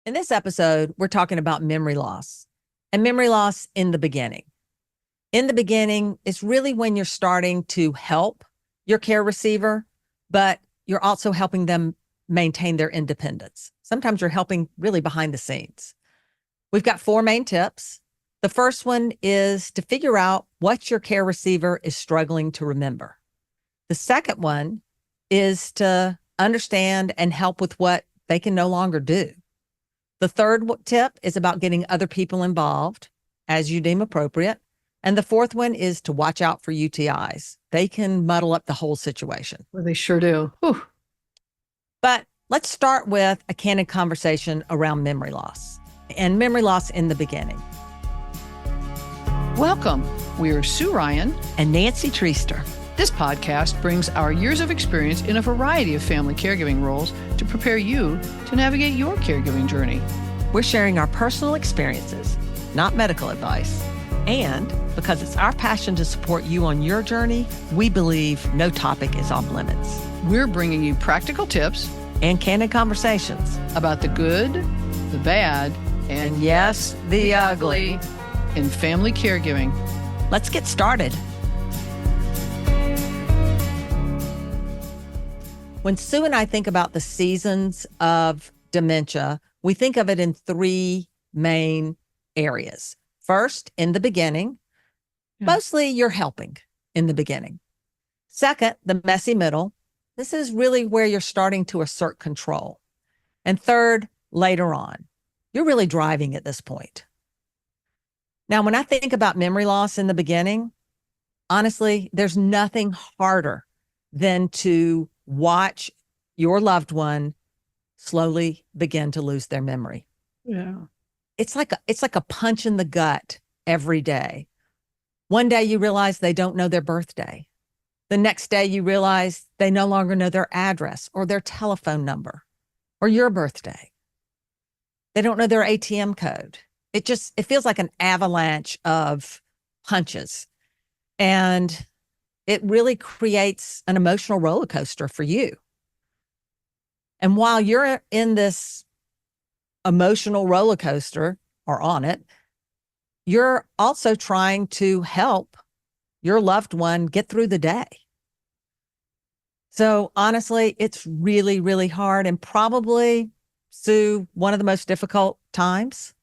In this episode, we're talking about memory loss and memory loss in the beginning. In the beginning, it's really when you're starting to help your care receiver, but you're also helping them maintain their independence. Sometimes you're helping really behind the scenes. We've got 4 main tips. The first one is to figure out what your care receiver is struggling to remember. The second one is to understand and help with what they can no longer do. The third tip is about getting other people involved as you deem appropriate. And the fourth one is to watch out for UTIs. They can muddle up the whole situation. Well, they sure do. Whew. But let's start with a candid conversation around memory loss and memory loss in the beginning. Welcome. We're Sue Ryan and Nancy Treaster. This podcast brings our years of experience in a variety of family caregiving roles to prepare you to navigate your caregiving journey. We're sharing our personal experiences, not medical advice. And because it's our passion to support you on your journey, we believe no topic is off limits. We're bringing you practical tips and candid conversations about the good, the bad, and yes, the ugly in family caregiving. Let's get started. When Sue and I think about the seasons of dementia, we think of it in 3 main areas. First, in the beginning, mostly you're helping in the beginning. Second, the messy middle. This is really where you're starting to assert control. And third, later on, you're really driving at this point. Now, when I think about memory loss in the beginning, honestly, there's nothing harder than to watch your loved one slowly begin to lose their memory. Yeah. It's like a punch in the gut every day. One day you realize they don't know their birthday. The next day you realize they no longer know their address or their telephone number or your birthday. They don't know their ATM code. It feels like an avalanche of punches. And it really creates an emotional roller coaster for you. And while you're in this emotional roller coaster or on it, you're also trying to help your loved one get through the day. So honestly, it's really, really hard and probably, Sue, one of the most difficult times.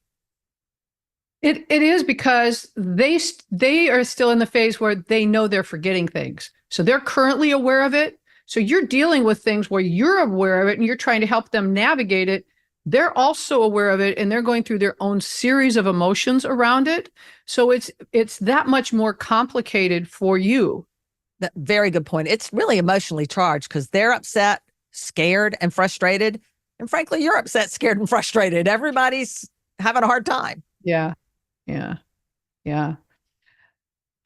It is because they are still in the phase where they know they're forgetting things. So they're currently aware of it. So you're dealing with things where you're aware of it and you're trying to help them navigate it. They're also aware of it and they're going through their own series of emotions around it. So it's that much more complicated for you. Very good point. It's really emotionally charged because they're upset, scared, and frustrated. And frankly, you're upset, scared, and frustrated. Everybody's having a hard time. Yeah.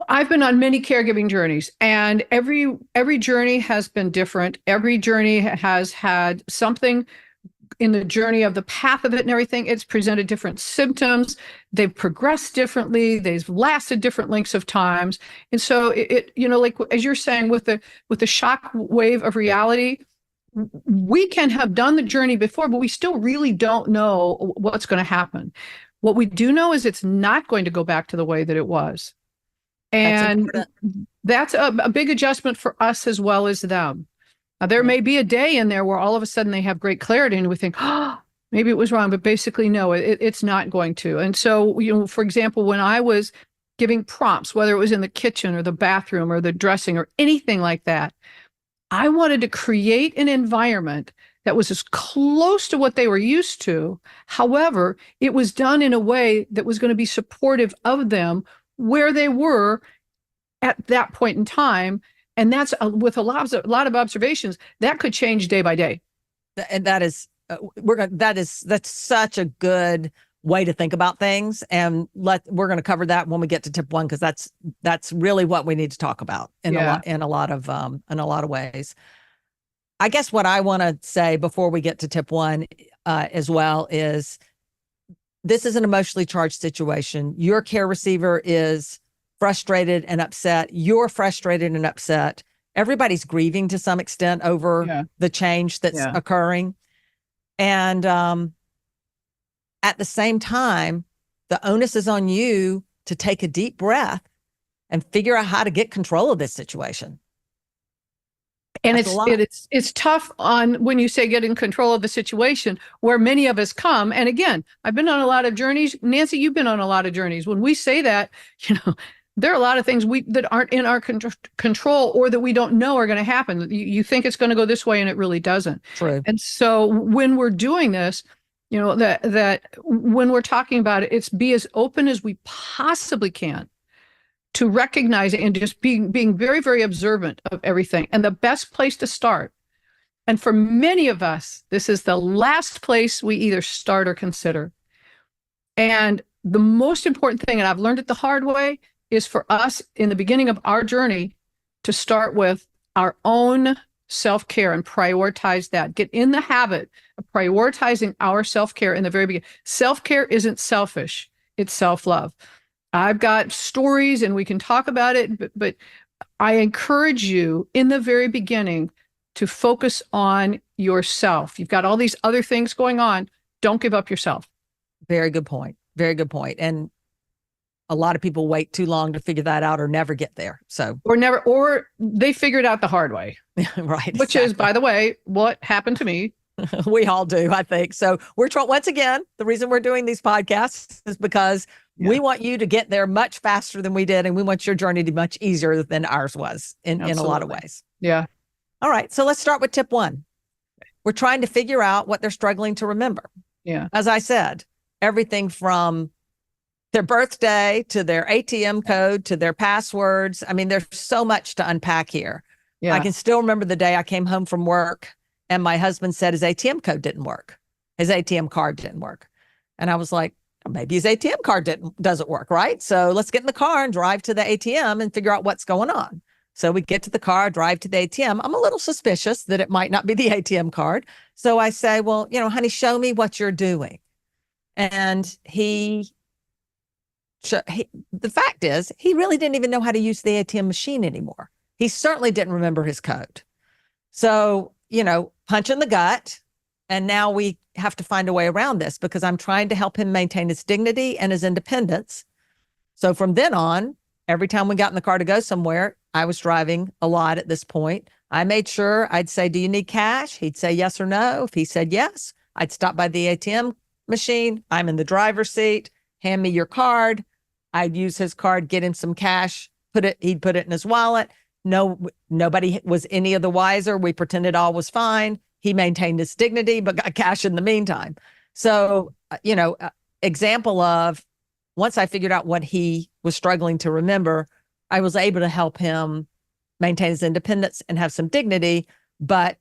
I've been on many caregiving journeys, and every journey has been different. Every journey has had something in the journey of the path of it and everything. It's presented different symptoms. They've progressed differently. They've lasted different lengths of times. And so it like as you're saying, with the shock wave of reality, we can have done the journey before, but we still really don't know what's going to happen. What we do know is it's not going to go back to the way that it was. And that's a big adjustment for us as well as them. Now, there may be a day in there where all of a sudden they have great clarity and we think, oh, maybe it was wrong, but basically, no, it's not going to. And so, for example, when I was giving prompts, whether it was in the kitchen or the bathroom or the dressing or anything like that, I wanted to create an environment that was as close to what they were used to. However, it was done in a way that was going to be supportive of them where they were at that point in time. And that's with a lot of observations that could change day by day. And that's such a good way to think about things. And we're going to cover that when we get to tip 1, because that's really what we need to talk about in a lot of ways. I guess what I want to say before we get to tip 1 as well is this is an emotionally charged situation. Your care receiver is frustrated and upset. You're frustrated and upset. Everybody's grieving to some extent over the change that's occurring. And At the same time, the onus is on you to take a deep breath and figure out how to get control of this situation. And That's a lot. it's tough on when you say get in control of the situation where many of us come. And again, I've been on a lot of journeys. Nancy, you've been on a lot of journeys. When we say that, there are a lot of things that aren't in our control or that we don't know are going to happen. You think it's going to go this way and it really doesn't. True. And so when we're doing this, that when we're talking about it, it's be as open as we possibly can to recognize it and just being very, very observant of everything. And the best place to start, and for many of us, this is the last place we either start or consider. And the most important thing, and I've learned it the hard way, is for us in the beginning of our journey to start with our own self-care and prioritize that. Get in the habit of prioritizing our self-care in the very beginning. Self-care isn't selfish, it's self-love. I've got stories and we can talk about it, but I encourage you in the very beginning to focus on yourself. You've got all these other things going on. Don't give up yourself. Very good point. Very good point. And a lot of people wait too long to figure that out or never get there. So, or they figure it out the hard way. Right. Which is, by the way, what happened to me. We all do, I think. So we're once again, the reason we're doing these podcasts is because we want you to get there much faster than we did. And we want your journey to be much easier than ours was in a lot of ways. Yeah. All right. So let's start with tip 1. We're trying to figure out what they're struggling to remember. Yeah. As I said, everything from their birthday to their ATM code to their passwords. I mean, there's so much to unpack here. Yeah. I can still remember the day I came home from work and my husband said his ATM code didn't work. His ATM card didn't work. And I was like, maybe his ATM card doesn't work, right? So let's get in the car and drive to the ATM and figure out what's going on. So we get to the car, drive to the ATM. I'm a little suspicious that it might not be the ATM card. So I say, well, honey, show me what you're doing. And the fact is, he really didn't even know how to use the ATM machine anymore. He certainly didn't remember his code. So, punch in the gut. And now we have to find a way around this because I'm trying to help him maintain his dignity and his independence. So from then on, every time we got in the car to go somewhere, I was driving a lot at this point. I made sure I'd say, do you need cash? He'd say yes or no. If he said yes, I'd stop by the ATM machine. I'm in the driver's seat. Hand me your card. I'd use his card, get him some cash, he'd put it in his wallet. No, nobody was any of the wiser. We pretended all was fine. He maintained his dignity, but got cash in the meantime. So, example of once I figured out what he was struggling to remember, I was able to help him maintain his independence and have some dignity, but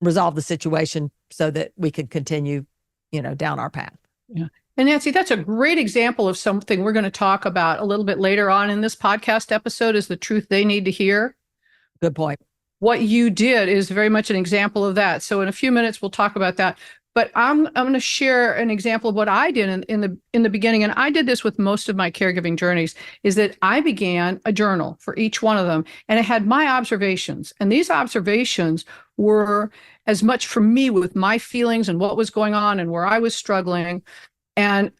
resolve the situation so that we could continue, down our path. Yeah. And Nancy, that's a great example of something we're going to talk about a little bit later on in this podcast episode is the truth they need to hear. Good point. What you did is very much an example of that. So in a few minutes, we'll talk about that. But I'm going to share an example of what I did in the beginning. And I did this with most of my caregiving journeys, is that I began a journal for each one of them. And it had my observations. And these observations were as much for me with my feelings and what was going on and where I was struggling and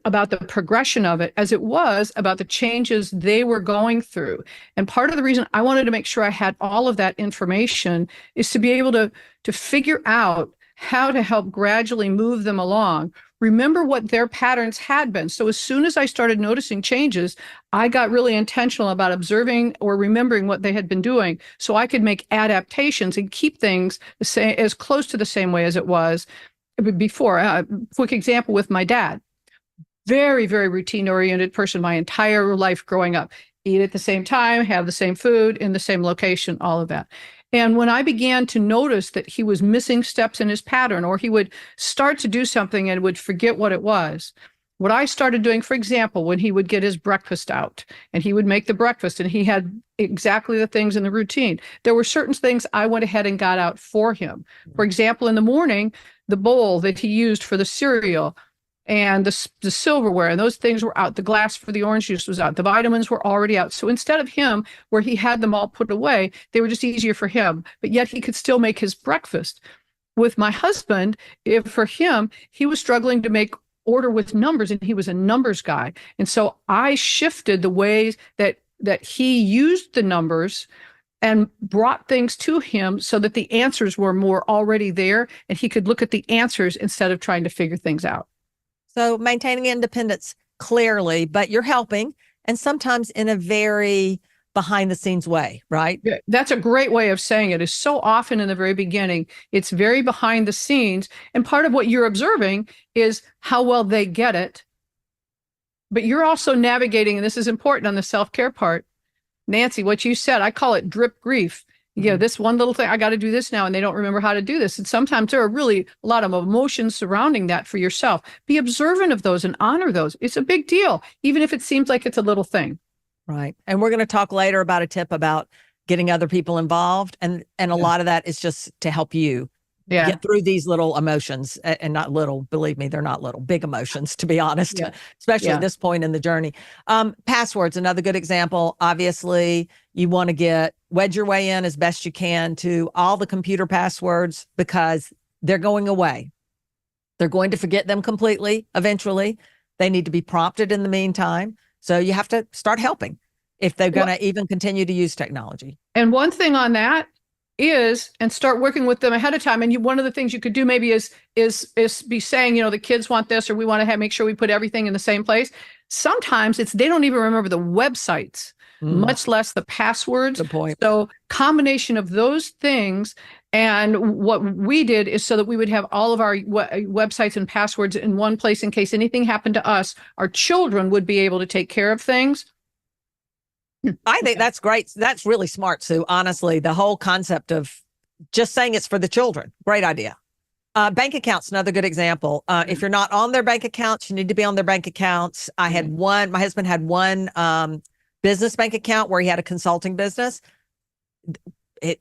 about the progression of it as it was about the changes they were going through. And part of the reason I wanted to make sure I had all of that information is to be able to figure out how to help gradually move them along, remember what their patterns had been. So as soon as I started noticing changes, I got really intentional about observing or remembering what they had been doing so I could make adaptations and keep things the same, as close to the same way as it was before. Quick example with my dad. Very, very routine-oriented person my entire life growing up. Eat at the same time, have the same food in the same location, all of that. And when I began to notice that he was missing steps in his pattern, or he would start to do something and would forget what it was, what I started doing, for example, when he would get his breakfast out and he would make the breakfast and he had exactly the things in the routine, there were certain things I went ahead and got out for him. For example, in the morning, the bowl that he used for the cereal and the silverware and those things were out. The glass for the orange juice was out. The vitamins were already out. So instead of him, where he had them all put away, they were just easier for him, but yet he could still make his breakfast. With my husband, if for him, he was struggling to make order with numbers and he was a numbers guy. And so I shifted the ways that he used the numbers and brought things to him so that the answers were more already there and he could look at the answers instead of trying to figure things out. So maintaining independence clearly, but you're helping, and sometimes in a very behind the scenes way, right? Yeah, that's a great way of saying it. Is so often in the very beginning, it's very behind the scenes. And part of what you're observing is how well they get it. But you're also navigating, and this is important on the self-care part. Nancy, what you said, I call it drip grief. Yeah, this one little thing, I got to do this now, and they don't remember how to do this. And sometimes there are really a lot of emotions surrounding that for yourself. Be observant of those and honor those. It's a big deal, even if it seems like it's a little thing. Right. And we're going to talk later about a tip about getting other people involved. And a lot of that is just to help you get through these little emotions, and not little, believe me, they're not little, big emotions, to be honest, especially at this point in the journey. Passwords, another good example. Obviously, you want to wedge your way in as best you can to all the computer passwords because they're going away. They're going to forget them completely eventually. They need to be prompted in the meantime. So you have to start helping if they're going to even continue to use technology. And one thing on that is, and start working with them ahead of time. And one of the things you could do maybe is be saying, the kids want this, or we want to make sure we put everything in the same place. Sometimes they don't even remember the websites, much less the passwords. Good point. So combination of those things. And what we did is so that we would have all of our websites and passwords in one place in case anything happened to us, our children would be able to take care of things. I think that's great. That's really smart, Sue. Honestly, the whole concept of just saying it's for the children. Great idea. Bank accounts, another good example. If you're not on their bank accounts, you need to be on their bank accounts. My husband had one business bank account where he had a consulting business.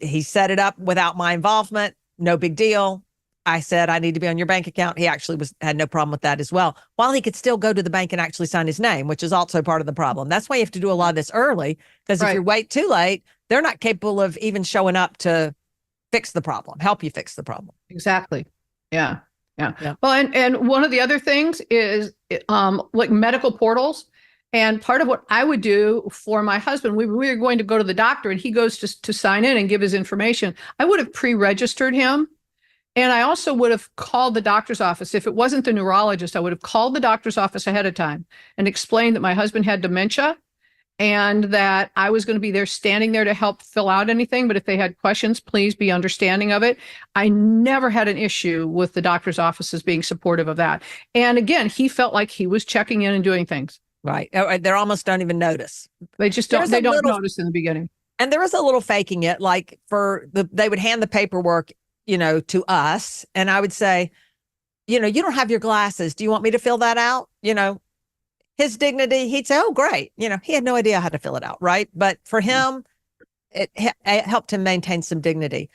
He set it up without my involvement. No big deal. I said, I need to be on your bank account. He actually had no problem with that as well, while he could still go to the bank and actually sign his name, which is also part of the problem. That's why you have to do a lot of this early, because if you wait too late, they're not capable of even showing up to fix the problem, help you fix the problem. Exactly. Yeah. Well, and one of the other things is like medical portals. And part of what I would do for my husband, we were going to go to the doctor and he goes to sign in and give his information. I would have pre-registered him. And I also would have called the doctor's office. If it wasn't the neurologist, I would have called the doctor's office ahead of time and explained that my husband had dementia and that I was going to be there standing there to help fill out anything. But if they had questions, please be understanding of it. I never had an issue with the doctor's offices being supportive of that. And again, he felt like he was checking in and doing things. Right. They almost don't even notice. They just don't. They don't notice in the beginning. And there was a little faking it, like they would hand the paperwork, to us. And I would say, you don't have your glasses. Do you want me to fill that out? His dignity, he'd say, oh, great. He had no idea how to fill it out. Right. But for him, it helped him maintain some dignity.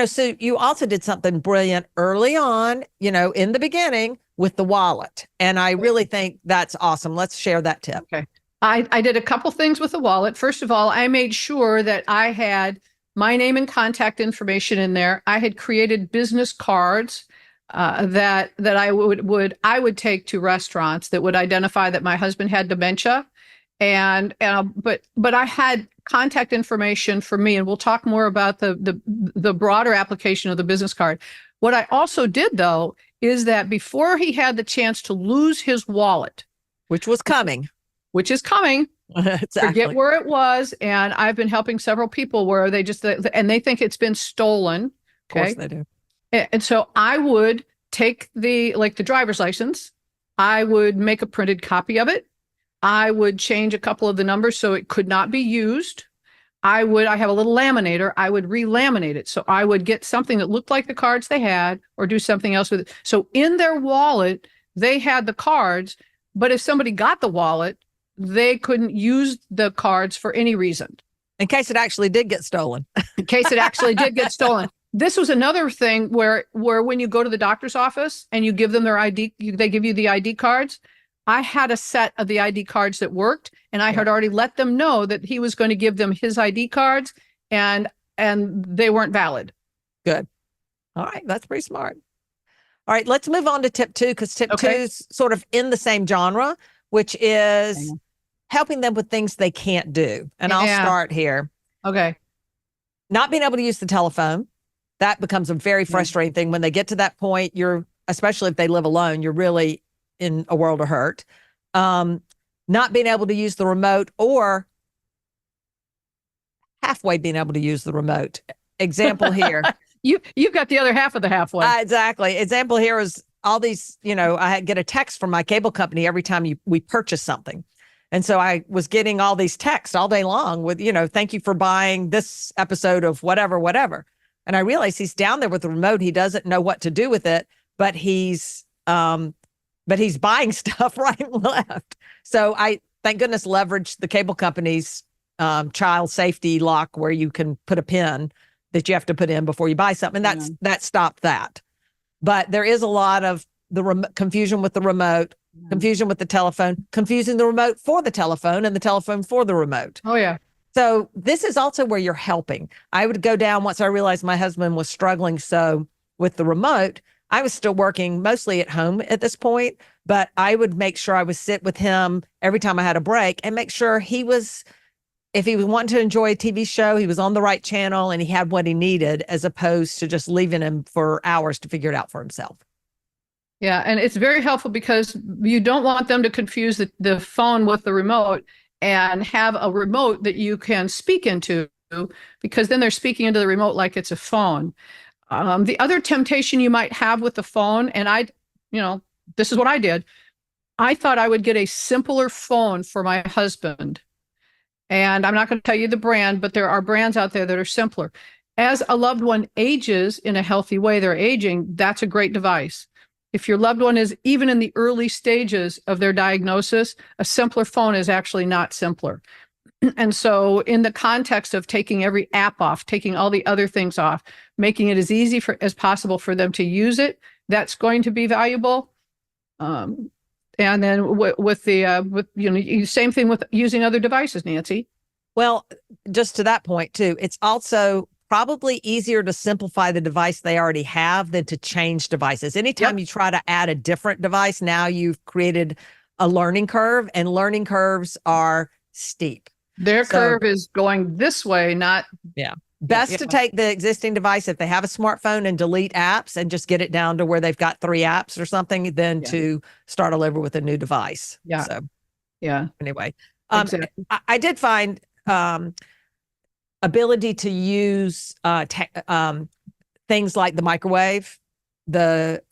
So you also did something brilliant early on, in the beginning with the wallet. And I really think that's awesome. Let's share that tip. Okay. I did a couple things with the wallet. First of all, I made sure that I had my name and contact information in there. I had created business cards that I would take to restaurants that would identify that my husband had dementia, but I had contact information for me, and we'll talk more about the broader application of the business card. What I also did though is that before he had the chance to lose his wallet, which is coming. Exactly. Forget where it was. And I've been helping several people where they they think it's been stolen. Okay? Of course they do. And so I would take the driver's license. I would make a printed copy of it. I would change a couple of the numbers so it could not be used. I have a little laminator. I would re-laminate it. So I would get something that looked like the cards they had or do something else with it. So in their wallet, they had the cards, but if somebody got the wallet, they couldn't use the cards for any reason. In case it actually did get stolen. This was another thing where when you go to the doctor's office and you give them their ID, they give you the ID cards. I had a set of the ID cards that worked, and I had already let them know that he was going to give them his ID cards, and they weren't valid. Good. All right. That's pretty smart. All right. Let's move on to tip two, because tip two Okay. is sort of in the same genre, which is Hang helping them with things they can't do. And I'll Yeah. start here. Okay. Not being able to use the telephone. That becomes a very Yeah. frustrating thing. When they get to that point, especially if they live alone, you're really in a world of hurt. Not being able to use the remote, or halfway being able to use the remote. Example here. You've got the other half of the halfway. Exactly. Example here is all these, I get a text from my cable company every time we purchase something. And so I was getting all these texts all day long with, thank you for buying this episode of whatever, whatever. And I realized he's down there with the remote. He doesn't know what to do with it, but he's buying stuff right and left. So I, thank goodness, leveraged the cable company's child safety lock, where you can put a pin that you have to put in before you buy something. And that stopped that. But there is a lot of confusion with the remote, confusion with the telephone, confusing the remote for the telephone and the telephone for the remote. Oh, yeah. So this is also where you're helping. I would go down once I realized my husband was struggling so with the remote. I was still working mostly at home at this point, but I would make sure I would sit with him every time I had a break and make sure if he was wanting to enjoy a TV show, he was on the right channel and he had what he needed, as opposed to just leaving him for hours to figure it out for himself. Yeah. And it's very helpful because you don't want them to confuse the phone with the remote, and have a remote that you can speak into, because then they're speaking into the remote like it's a phone. The other temptation you might have with the phone, and this is what I did. I thought I would get a simpler phone for my husband. And I'm not going to tell you the brand, but there are brands out there that are simpler. As a loved one ages in a healthy way, they're aging, that's a great device. If your loved one is even in the early stages of their diagnosis, a simpler phone is actually not simpler. And so in the context of taking every app off, taking all the other things off, making it as easy as possible for them to use it, that's going to be valuable. And then with same thing with using other devices, Nancy. Well, just to that point too, it's also probably easier to simplify the device they already have than to change devices. Anytime you try to add a different device, now you've created a learning curve, and learning curves are steep. Their curve is going this way, not. Yeah. Best to take the existing device if they have a smartphone and delete apps and just get it down to where they've got 3 apps or something, than to start all over with a new device. Yeah. So, anyway, Exactly. I did find ability to use things like the microwave, the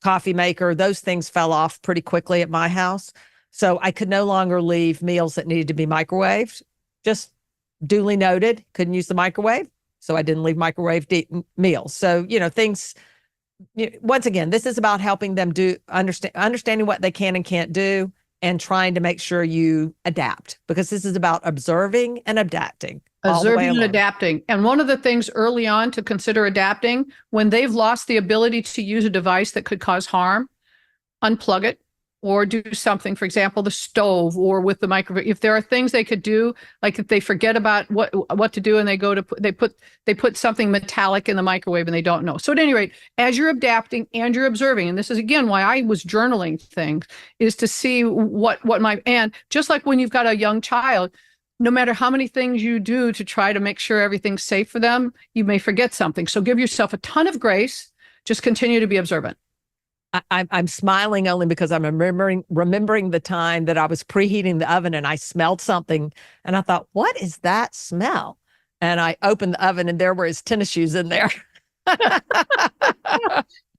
coffee maker, those things fell off pretty quickly at my house. So I could no longer leave meals that needed to be microwaved. Just duly noted, couldn't use the microwave. So I didn't leave microwaved meals. So, things, once again, this is about helping them understanding what they can and can't do, and trying to make sure you adapt, because this is about observing and adapting. Observing and adapting. And one of the things early on to consider adapting, when they've lost the ability to use a device that could cause harm, unplug it or do something. For example, the stove or with the microwave. If there are things they could do, like if they forget about what to do and they put something metallic in the microwave and they don't know. So at any rate, as you're adapting and you're observing, and this is again why I was journaling things, is to see and just like when you've got a young child, no matter how many things you do to try to make sure everything's safe for them, you may forget something. So give yourself a ton of grace. Just continue to be observant. I'm smiling only because I'm remembering the time that I was preheating the oven and I smelled something and I thought, what is that smell? And I opened the oven and there were his tennis shoes in there.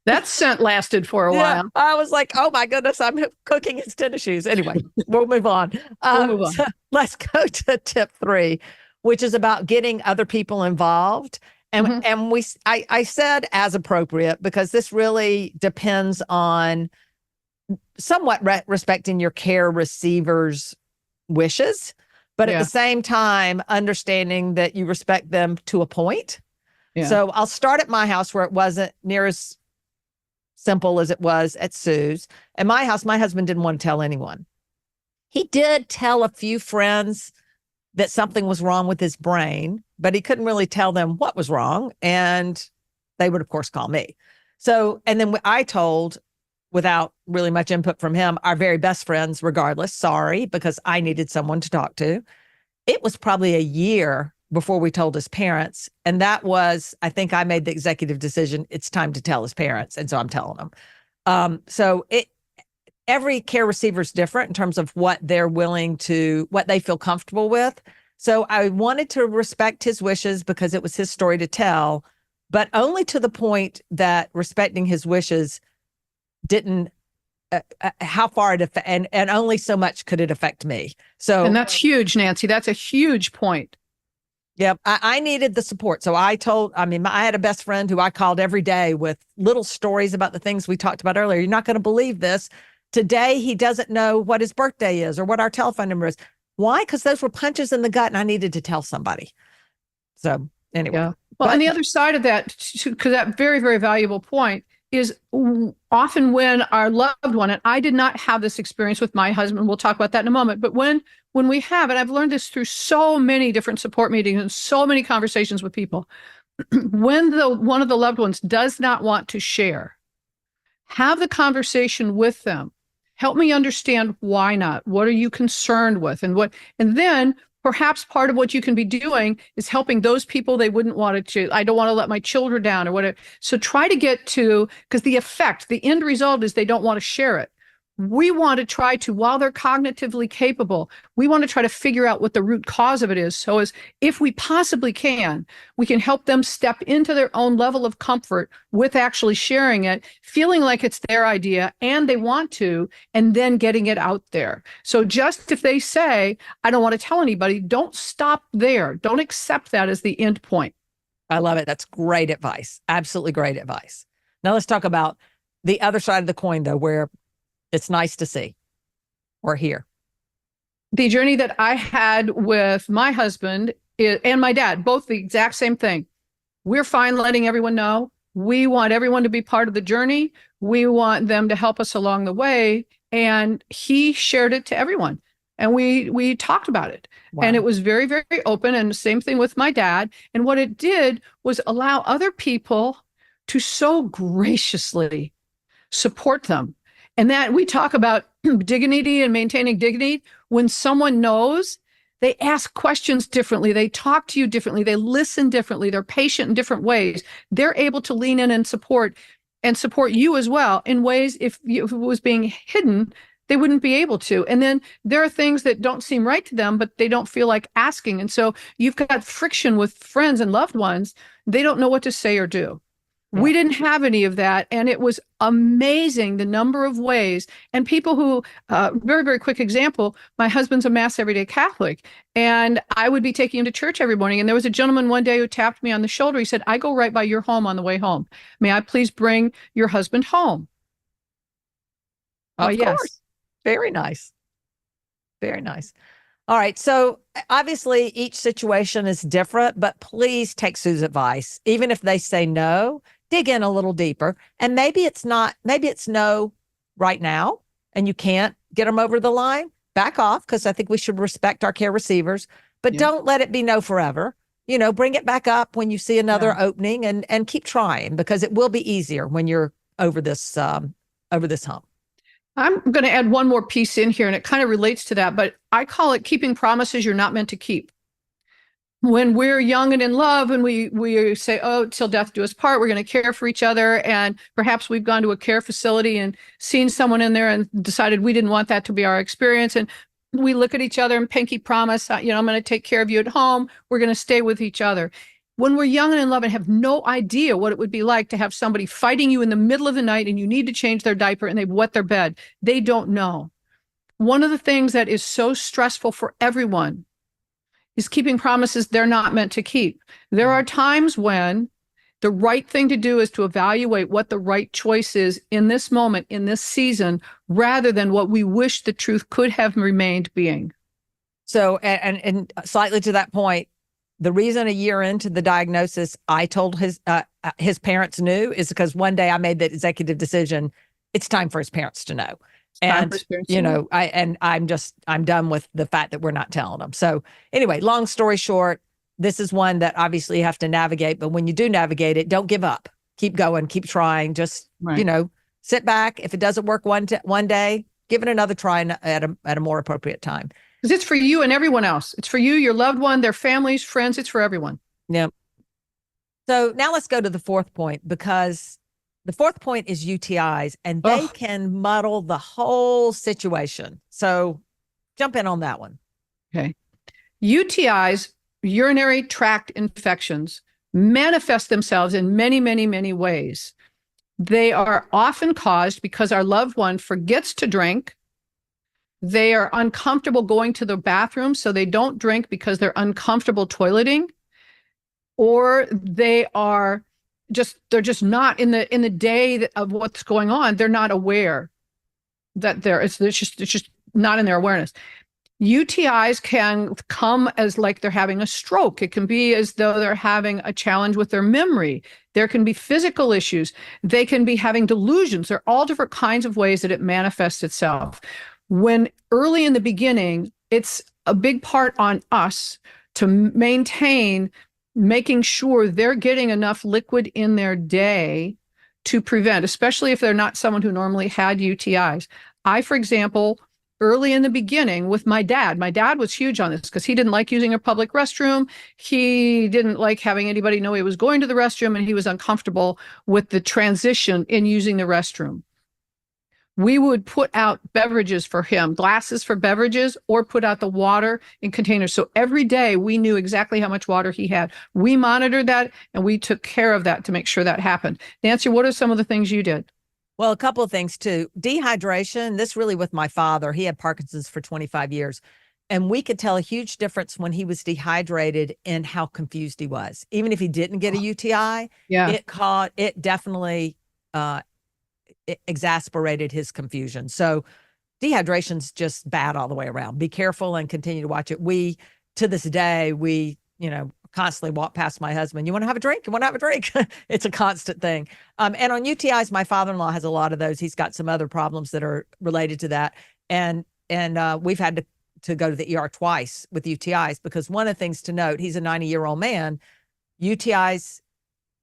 That scent lasted for a while. I was like, oh my goodness, I'm cooking his tennis shoes. Anyway, we'll move on. So let's go to tip 3, which is about getting other people involved. And I said as appropriate, because this really depends on somewhat respecting your care receiver's wishes, but at the same time, understanding that you respect them to a point. Yeah. So I'll start at my house, where it wasn't near as simple as it was at Sue's. At my house, my husband didn't want to tell anyone. He did tell a few friends that something was wrong with his brain, but he couldn't really tell them what was wrong. And they would, of course, call me. So, and then I told, without really much input from him, our very best friends, regardless, sorry, because I needed someone to talk to. It was probably a year before we told his parents. And that was, I think I made the executive decision, it's time to tell his parents. And so I'm telling them. Every care receiver is different in terms of what they're willing to, what they feel comfortable with. So I wanted to respect his wishes because it was his story to tell, but only to the point that respecting his wishes didn't, how far it and only so much could it affect me. So, and that's huge, Nancy. That's a huge point. Yeah, I needed the support. So I had a best friend who I called every day with little stories about the things we talked about earlier. You're not going to believe this. Today, he doesn't know what his birthday is or what our telephone number is. Why? Because those were punches in the gut and I needed to tell somebody. So anyway. Yeah. Well, on the other side of that, because that very, very valuable point is often when our loved one, and I did not have this experience with my husband, we'll talk about that in a moment, but when we have, and I've learned this through so many different support meetings and so many conversations with people, when one of the loved ones does not want to share, have the conversation with them. Help me understand why not. What are you concerned with? And then perhaps part of what you can be doing is helping those people they wouldn't want to. I don't want to let my children down or whatever. So try to get to, because the end result is they don't want to share it. We want to try to, while they're cognitively capable, we want to try to figure out what the root cause of it is. So as if we possibly can, we can help them step into their own level of comfort with actually sharing it, feeling like it's their idea and they want to, and then getting it out there. So just if they say, I don't want to tell anybody, don't stop there. Don't accept that as the end point. I love it. That's great advice. Absolutely great advice. Now let's talk about the other side of the coin, though, where it's nice to see or hear. The journey that I had with my husband and my dad, both the exact same thing. We're fine letting everyone know. We want everyone to be part of the journey. We want them to help us along the way. And he shared it to everyone. And we talked about it. Wow. And it was very, very open. And the same thing with my dad. And what it did was allow other people to so graciously support them. And that we talk about dignity and maintaining dignity. When someone knows, they ask questions differently. They talk to you differently. They listen differently. They're patient in different ways. They're able to lean in and support you as well in ways if it was being hidden, they wouldn't be able to. And then there are things that don't seem right to them, but they don't feel like asking. And so you've got friction with friends and loved ones. They don't know what to say or do. Yeah. We didn't have any of that. And it was amazing the number of ways. And people who, very, very quick example, my husband's a Mass everyday Catholic, and I would be taking him to church every morning. And there was a gentleman one day who tapped me on the shoulder. He said, I go right by your home on the way home. May I please bring your husband home? Of course. Very nice. Very nice. All right. So obviously each situation is different, but please take Sue's advice. Even if they say no, dig in a little deeper. And maybe it's no right now and you can't get them over the line. Back off, because I think we should respect our care receivers, but don't let it be no forever. Bring it back up when you see another opening and keep trying, because it will be easier when you're over this hump. I'm going to add one more piece in here, and it kind of relates to that, but I call it keeping promises you're not meant to keep. When we're young and in love and we say, oh, till death do us part, we're going to care for each other. And perhaps we've gone to a care facility and seen someone in there and decided we didn't want that to be our experience. And we look at each other and pinky promise, I'm going to take care of you at home. We're going to stay with each other. When we're young and in love and have no idea what it would be like to have somebody fighting you in the middle of the night and you need to change their diaper and they've wet their bed, they don't know. One of the things that is so stressful for everyone is keeping promises they're not meant to keep. There are times when the right thing to do is to evaluate what the right choice is in this moment, in this season, rather than what we wish the truth could have remained being. So, and slightly to that point, the reason a year into the diagnosis, I told his parents knew is because one day I made the executive decision. It's time for his parents to know. And, I'm done with the fact that we're not telling them. So anyway, long story short, this is one that obviously you have to navigate, but when you do navigate it, don't give up. keep going, keep trying. Just, Right. sit back. If it doesn't work one day, give it another try at a more appropriate time. Because it's for you and everyone else. It's for you, your loved one, their families, friends. It's for everyone. Yeah. So now let's go to the fourth point, because the fourth point is UTIs, and they can muddle the whole situation. So jump in on that one. Okay. UTIs, urinary tract infections, manifest themselves in many, many, many ways. They are often caused because our loved one forgets to drink. They are uncomfortable going to the bathroom, so they don't drink because they're uncomfortable toileting, or they're just not in the day of what's going on. They're not aware that it's just not in their awareness. UTIs can come as like they're having a stroke. It can be as though they're having a challenge with their memory. There can be physical issues. They can be having delusions. There are all different kinds of ways that it manifests itself. When early in the beginning, it's a big part on us to maintain making sure they're getting enough liquid in their day to prevent, especially if they're not someone who normally had UTIs. I, for example, early in the beginning with my dad was huge on this because he didn't like using a public restroom. He didn't like having anybody know he was going to the restroom, and he was uncomfortable with the transition in using the restroom. We would put out beverages for him, glasses for beverages, or put out the water in containers. So every day we knew exactly how much water he had. We monitored that, and we took care of that to make sure that happened. Nancy, what are some of the things you did? Well, a couple of things too. Dehydration, this really with my father. He had Parkinson's for 25 years. And we could tell a huge difference when he was dehydrated in how confused he was. Even if he didn't get a UTI, it definitely it exasperated his confusion. So dehydration's just bad all the way around. Be careful and continue to watch it. To this day, constantly walk past my husband. You want to have a drink? You want to have a drink? It's a constant thing. And on UTIs, my father-in-law has a lot of those. He's got some other problems that are related to that. And we've had to go to the ER twice with UTIs, because one of the things to note, he's a 90-year-old man. UTIs,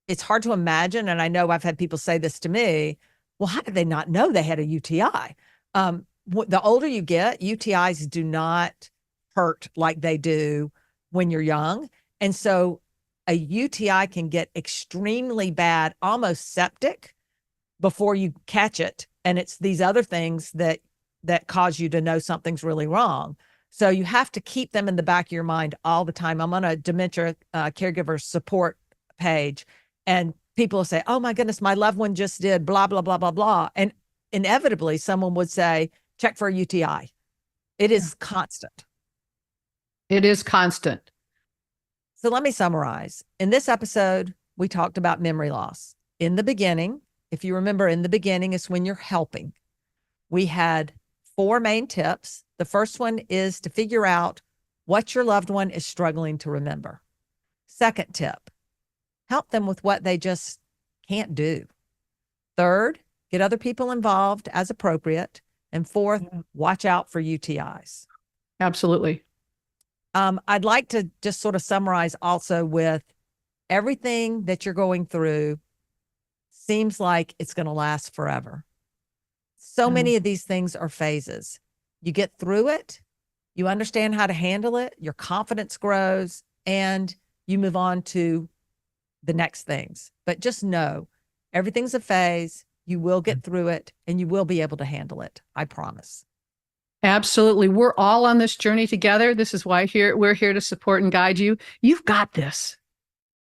it's hard to imagine. And I know I've had people say this to me. Well, how did they not know they had a UTI? The older you get, UTIs do not hurt like they do when you're young. And so a UTI can get extremely bad, almost septic, before you catch it. And it's these other things that cause you to know something's really wrong. So you have to keep them in the back of your mind all the time. I'm on a dementia caregiver support page, and people will say, oh my goodness, my loved one just did blah, blah, blah, blah, blah. And inevitably someone would say, check for a UTI. It is constant. It is constant. So let me summarize. In this episode, we talked about memory loss. In the beginning, if you remember, in the beginning is when you're helping. We had 4 main tips. The first one is to figure out what your loved one is struggling to remember. Second tip, help them with what they just can't do. Third, get other people involved as appropriate. And fourth, watch out for UTIs. Absolutely. I'd like to just sort of summarize also with everything that you're going through seems like it's going to last forever. So many of these things are phases. You get through it, you understand how to handle it, your confidence grows, and you move on to the next things. But just know everything's a phase. You will get through it, and you will be able to handle it. I promise. Absolutely. We're all on this journey together. This is why we're here to support and guide you. You've got this.